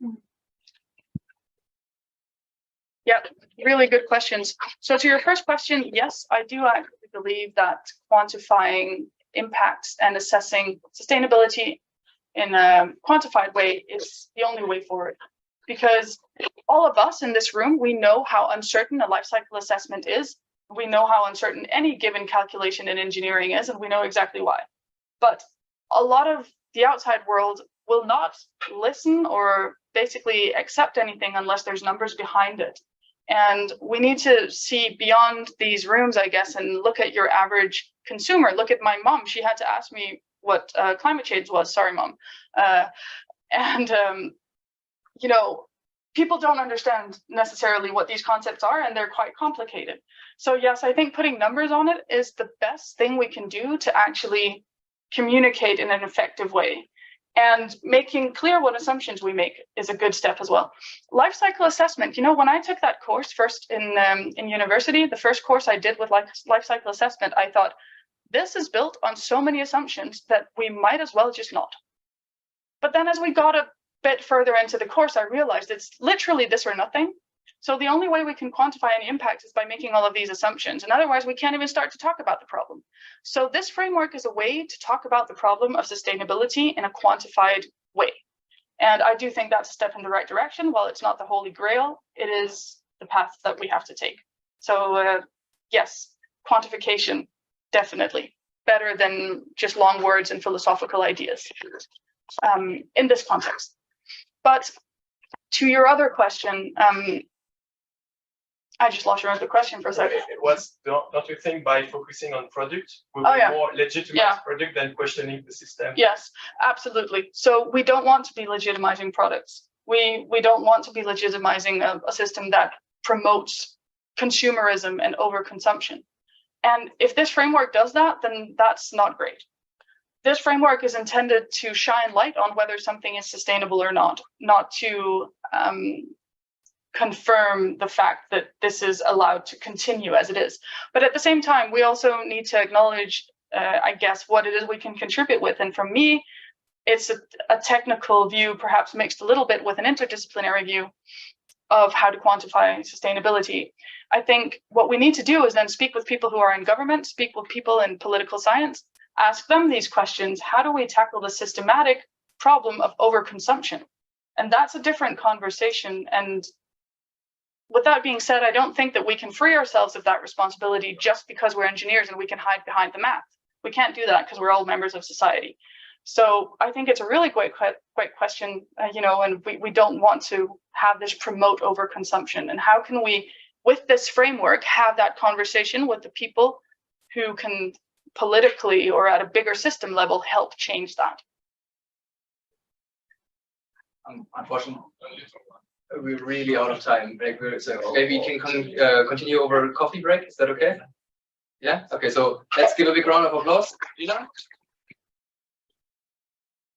Yeah, really good questions. So to your first question, yes, I do actually believe that quantifying impacts and assessing sustainability in a quantified way is the only way forward. Because all of us in this room, we know how uncertain a life cycle assessment is. We know how uncertain any given calculation in engineering is, and we know exactly why. But a lot of the outside world will not listen or basically accept anything unless there's numbers behind it. And we need to see beyond these rooms, I guess, and look at your average consumer. Look at my mom. She had to ask me what climate change was. Sorry, Mom. You know, people don't understand necessarily what these concepts are, and they're quite complicated. So yes, I think putting numbers on it is the best thing we can do to actually communicate in an effective way. And making clear what assumptions we make is a good step as well. Life cycle assessment, you know, when I took that course first in university, the first course I did with life cycle assessment, I thought, this is built on so many assumptions that we might as well just not. But then as we got a bit further into the course, I realized it's literally this or nothing. So the only way we can quantify any impact is by making all of these assumptions. And otherwise, we can't even start to talk about the problem. So this framework is a way to talk about the problem of sustainability in a quantified way. And I do think that's a step in the right direction. While it's not the holy grail, it is the path that we have to take. So yes, quantification, definitely. Better than just long words and philosophical ideas in this context. But to your other question, I just lost your other question for a second. It was, don't you think, by focusing on product, we will be more legitimate product than questioning the system? Yes, absolutely. So we don't want to be legitimizing products. We don't want to be legitimizing a system that promotes consumerism and overconsumption. And if this framework does that, then that's not great. This framework is intended to shine light on whether something is sustainable or not to confirm the fact that this is allowed to continue as it is. But at the same time, we also need to acknowledge, I guess, what it is we can contribute with. And for me, it's a technical view, perhaps mixed a little bit with an interdisciplinary view of how to quantify sustainability. I think what we need to do is then speak with people who are in government, speak with people in political science, ask them these questions. How do we tackle the systematic problem of overconsumption? And that's a different conversation. And with that being said, I don't think that we can free ourselves of that responsibility just because we're engineers and we can hide behind the math. We can't do that because we're all members of society. So I think it's a really great question, you know, and we don't want to have this promote overconsumption. And how can we, with this framework, have that conversation with the people who can politically or at a bigger system level help change that? Unfortunately, we're really out of time. So maybe we can continue over a coffee break. Is that okay? Yeah. Okay. So let's give a big round of applause. Gina?